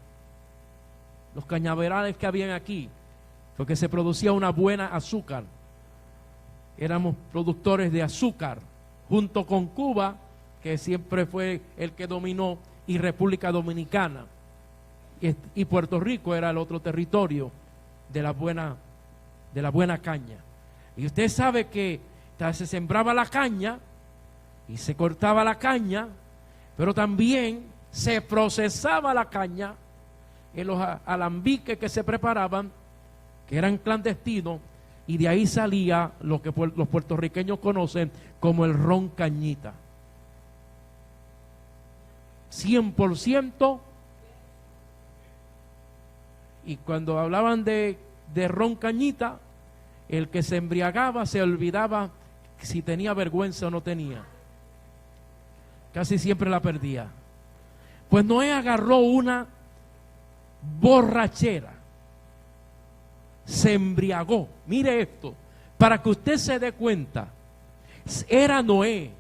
los cañaverales que habían aquí, porque se producía una buena azúcar? Éramos productores de azúcar, junto con Cuba, que siempre fue el que dominó, y República Dominicana, y Puerto Rico era el otro territorio de la buena caña. Y usted sabe que se sembraba la caña y se cortaba la caña, pero también se procesaba la caña en los alambiques que se preparaban, que eran clandestinos, y de ahí salía lo que los puertorriqueños conocen como el ron cañita. 100%. Y cuando hablaban de ron cañita, el que se embriagaba se olvidaba si tenía vergüenza o no tenía. Casi siempre la perdía. Pues Noé agarró una borrachera, se embriagó. Mire esto, para que usted se dé cuenta. Era Noé,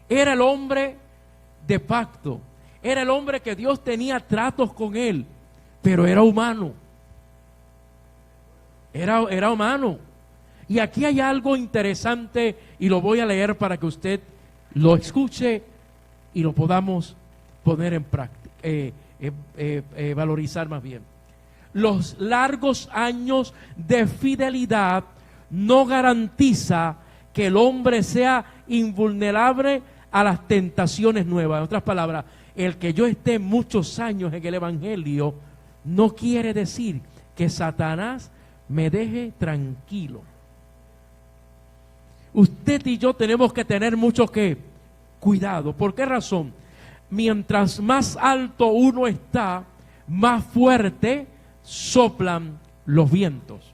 era el hombre de pacto, era el hombre que Dios tenía tratos con él, pero era humano. Era humano. Y aquí hay algo interesante y lo voy a leer para que usted lo escuche y lo podamos poner en práctica, valorizar más bien. Los largos años de fidelidad no garantiza que el hombre sea invulnerable a las tentaciones nuevas. En otras palabras, el que yo esté muchos años en el Evangelio no quiere decir que Satanás me deje tranquilo. Usted y yo tenemos que tener mucho cuidado. ¿Por qué razón? Mientras más alto uno está, más fuerte soplan los vientos.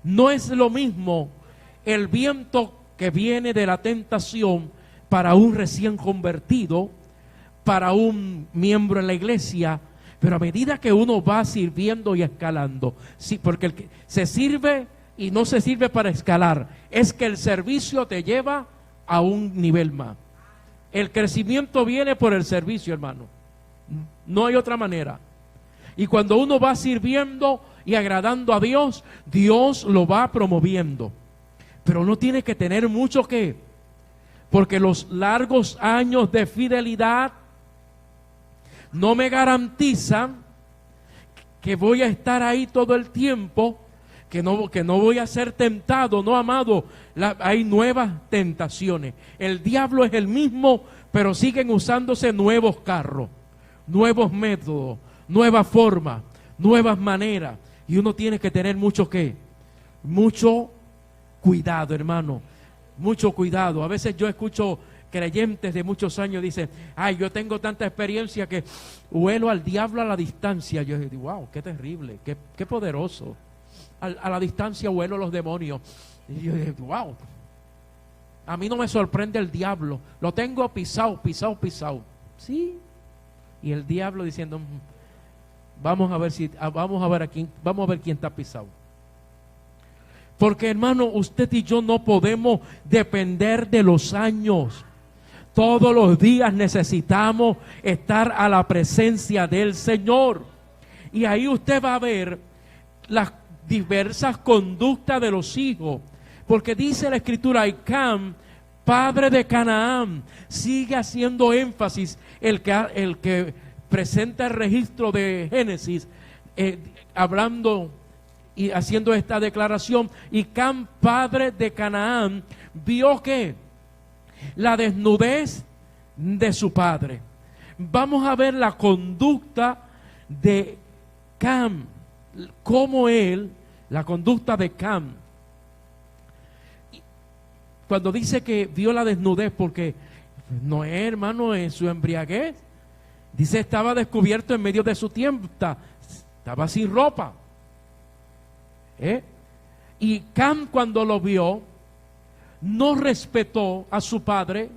No es lo mismo el viento que viene de la tentación para un recién convertido, para un miembro en la iglesia, pero a medida que uno va sirviendo y escalando, sí, porque el que se sirve y no se sirve para escalar, es que el servicio te lleva a un nivel más. El crecimiento viene por el servicio, hermano. No hay otra manera. Y cuando uno va sirviendo y agradando a Dios, Dios lo va promoviendo. Pero uno tiene que tener mucho porque los largos años de fidelidad no me garantizan que voy a estar ahí todo el tiempo, que no voy a ser tentado, no, amado. Hay nuevas tentaciones. El diablo es el mismo, pero siguen usándose nuevos carros, nuevos métodos, nuevas formas, nuevas maneras. Y uno tiene que tener mucho cuidado, hermano. Mucho cuidado. A veces yo escucho creyentes de muchos años dicen: ay, yo tengo tanta experiencia que huelo al diablo a la distancia. Yo digo: wow, qué terrible, qué poderoso. A la distancia huelo los demonios. Y yo digo: wow, a mí no me sorprende el diablo. Lo tengo pisado. Sí. Y el diablo diciendo: vamos a ver quién está pisado. Porque, hermano, usted y yo no podemos depender de los años. Todos los días necesitamos estar a la presencia del Señor. Y ahí usted va a ver las diversas conductas de los hijos. Porque dice la Escritura: y Cam, padre de Canaán, sigue haciendo énfasis el que presenta el registro de Génesis, hablando y haciendo esta declaración. Y Cam, padre de Canaán, vio que la desnudez de su padre. Vamos a ver la conducta de Cam, la conducta de Cam. Cuando dice que vio la desnudez, porque Noé, hermano, en su embriaguez, dice, estaba descubierto en medio de su tienda, estaba sin ropa. Y Cam, cuando lo vio, no respetó a su padre,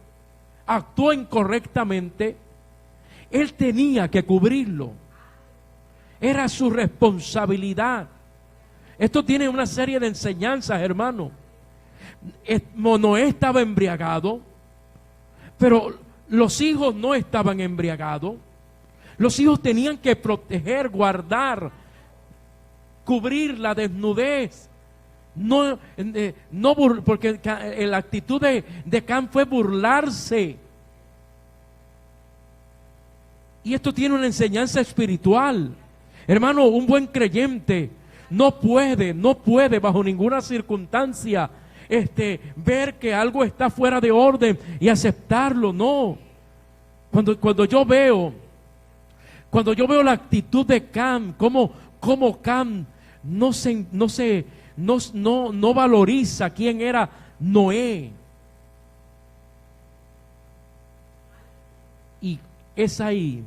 actuó incorrectamente. Él tenía que cubrirlo, era su responsabilidad. Esto tiene una serie de enseñanzas, hermano. Noé estaba embriagado, pero los hijos no estaban embriagados. Los hijos tenían que proteger, guardar, cubrir la desnudez. Porque la actitud de Cam fue burlarse. Y esto tiene una enseñanza espiritual. Hermano, un buen creyente no puede bajo ninguna circunstancia ver que algo está fuera de orden y aceptarlo. No. Cuando yo veo la actitud de Cam, como Cam no valoriza quién era Noé. Y es ahí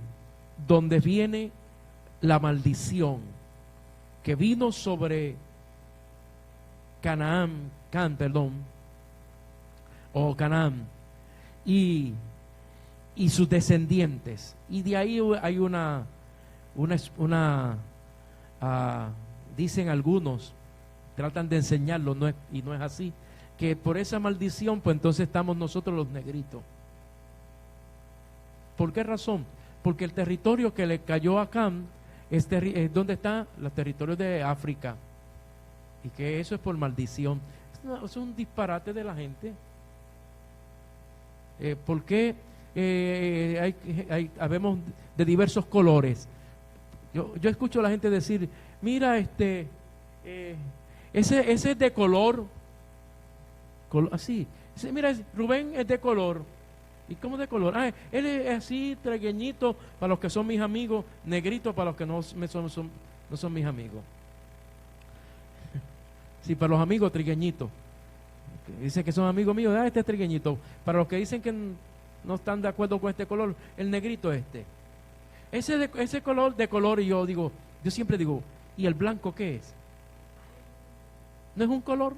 donde viene la maldición que vino sobre Canaán, y sus descendientes. Y de ahí hay dicen algunos, tratan de enseñarlo, y no es así, que por esa maldición, pues entonces estamos nosotros los negritos. ¿Por qué razón? Porque el territorio que le cayó a Cam es donde están los territorios de África, y que eso es por maldición. Es un disparate de la gente. ¿Por qué habemos de diversos colores? Yo escucho a la gente decir, mira, ese es de color, así. Mira, Rubén es de color. ¿Y cómo de color? Él es así, trigueñito para los que son mis amigos, negrito para los que no son mis amigos. Sí, para los amigos, trigueñito. Dice que son amigos míos, este es trigueñito. Para los que dicen que no están de acuerdo con este color, el negrito ese color de color. Y yo siempre digo, ¿y el blanco qué es? ¿No es un color?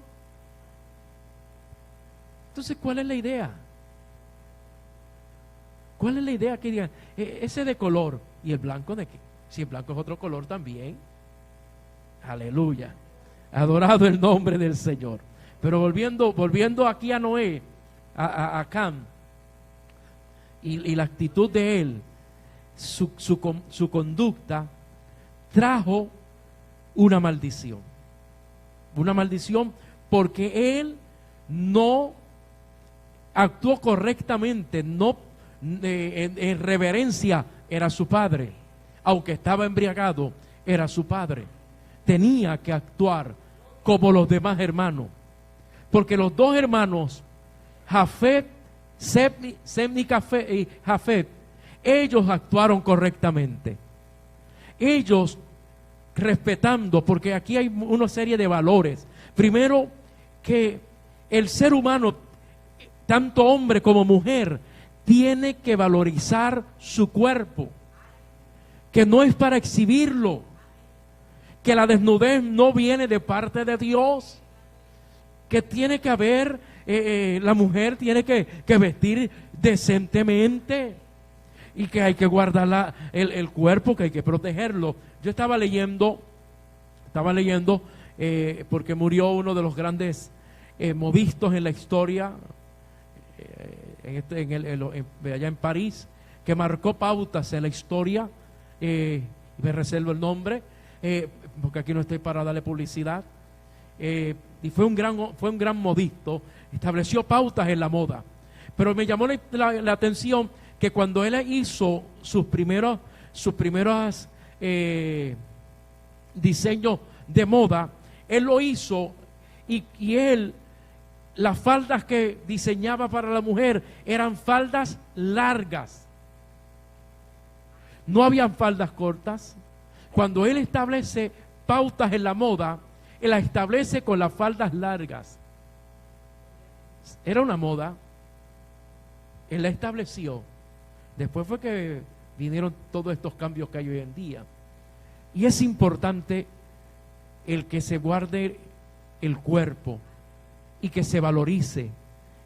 Entonces, ¿cuál es la idea? ¿Cuál es la idea que digan, ese de color, y el blanco de qué? Si el blanco es otro color también. Aleluya. Adorado el nombre del Señor. Pero volviendo aquí a Noé, a Cam, y la actitud de él, su conducta trajo una maldición. Una maldición porque él no actuó correctamente, no en reverencia. Era su padre, aunque estaba embriagado, era su padre. Tenía que actuar como los demás hermanos, porque los dos hermanos, Jafet, Sem y Jafet, ellos actuaron correctamente. Ellos respetando, porque aquí hay una serie de valores. Primero, que el ser humano, tanto hombre como mujer, tiene que valorizar su cuerpo, que no es para exhibirlo, que la desnudez no viene de parte de Dios, que tiene que haber, la mujer tiene que vestir decentemente, y que hay que guardar el cuerpo, que hay que protegerlo. Yo estaba leyendo porque murió uno de los grandes modistos en la historia, allá en París, que marcó pautas en la historia. Me reservo el nombre, porque aquí no estoy para darle publicidad. Y fue un gran modisto, estableció pautas en la moda. Pero me llamó la atención que cuando él hizo sus primeros diseños de moda, él lo hizo y él, las faldas que diseñaba para la mujer eran faldas largas. No habían faldas cortas. Cuando él establece pautas en la moda, él las establece con las faldas largas. Era una moda, él la estableció. Después fue que vinieron todos estos cambios que hay hoy en día. Y es importante el que se guarde el cuerpo y que se valorice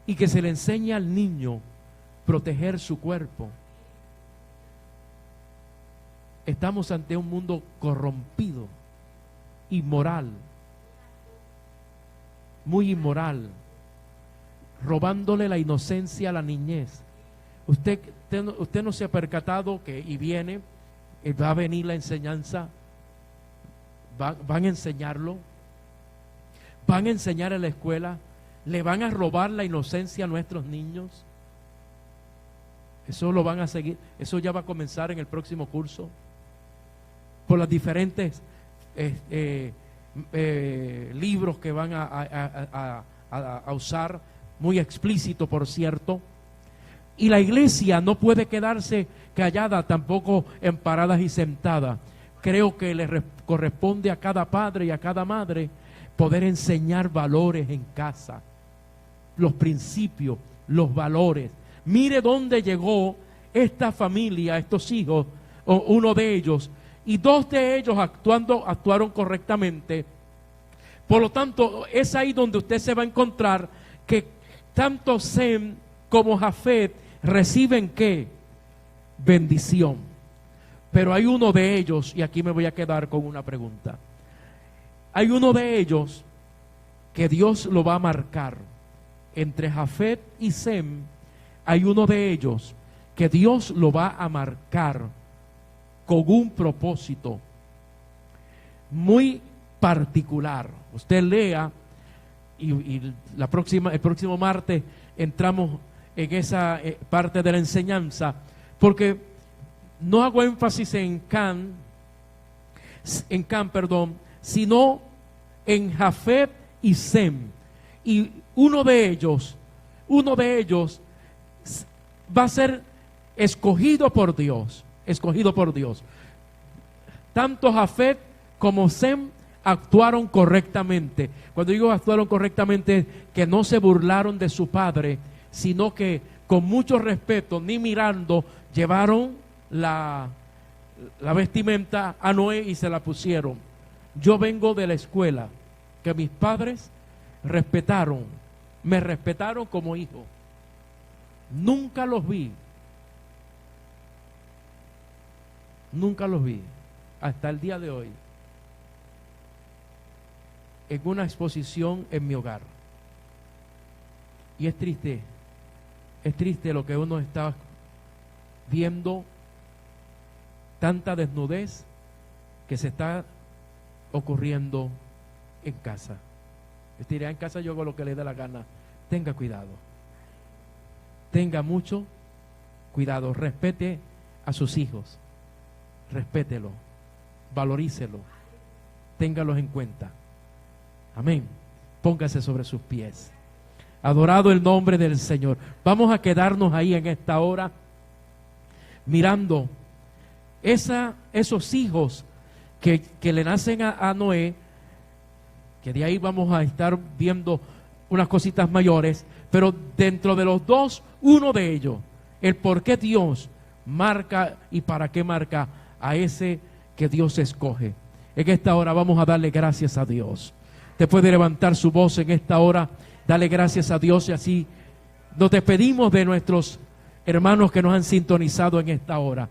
y que se le enseñe al niño proteger su cuerpo. Estamos ante un mundo corrompido, inmoral, muy inmoral, robándole la inocencia a la niñez. Usted no se ha percatado que va a venir la enseñanza, van a enseñarlo, van a enseñar en la escuela, le van a robar la inocencia a nuestros niños. Eso lo van a seguir, eso ya va a comenzar en el próximo curso, por las diferentes libros que van a usar, muy explícito, por cierto. Y la iglesia no puede quedarse callada, tampoco en paradas y sentadas. Creo que le corresponde a cada padre y a cada madre poder enseñar valores en casa, los principios, los valores. Mire dónde llegó esta familia, estos hijos, uno de ellos, y dos de ellos actuaron correctamente, Por lo tanto, es ahí donde usted se va a encontrar que tanto Sem como Jafet reciben ¿qué? Bendición. Pero hay uno de ellos, y aquí me voy a quedar con una pregunta. Hay uno de ellos que Dios lo va a marcar. Entre Jafet y Sem, hay uno de ellos que Dios lo va a marcar con un propósito muy particular. Usted lea y el próximo martes entramos en esa parte de la enseñanza, porque no hago énfasis en Cam, sino en Jafet y Sem. Y uno de ellos va a ser escogido por Dios. Tanto Jafet como Sem actuaron correctamente. Cuando digo actuaron correctamente, que no se burlaron de su padre, sino que con mucho respeto, ni mirando, llevaron la vestimenta a Noé y se la pusieron. Yo vengo de la escuela que mis padres me respetaron como hijo. Nunca los vi hasta el día de hoy en una exposición en mi hogar. Y es triste lo que uno está viendo, tanta desnudez que se está ocurriendo en casa. Usted dirá, en casa yo hago lo que le dé la gana. Tenga cuidado. Tenga mucho cuidado. Respete a sus hijos. Respételo. Valorícelo. Téngalos en cuenta. Amén. Póngase sobre sus pies. Adorado el nombre del Señor. Vamos a quedarnos ahí en esta hora mirando esos hijos que le nacen a Noé, que de ahí vamos a estar viendo unas cositas mayores, pero dentro de los dos, uno de ellos, el por qué Dios marca y para qué marca a ese que Dios escoge. En esta hora vamos a darle gracias a Dios. Te puede levantar su voz en esta hora, dale gracias a Dios, y así nos despedimos de nuestros hermanos que nos han sintonizado en esta hora.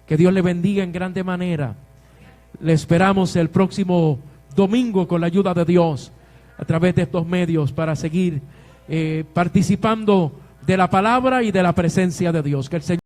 Que Dios le bendiga en grande manera. Le esperamos el próximo domingo con la ayuda de Dios a través de estos medios para seguir participando de la palabra y de la presencia de Dios. Que el Señor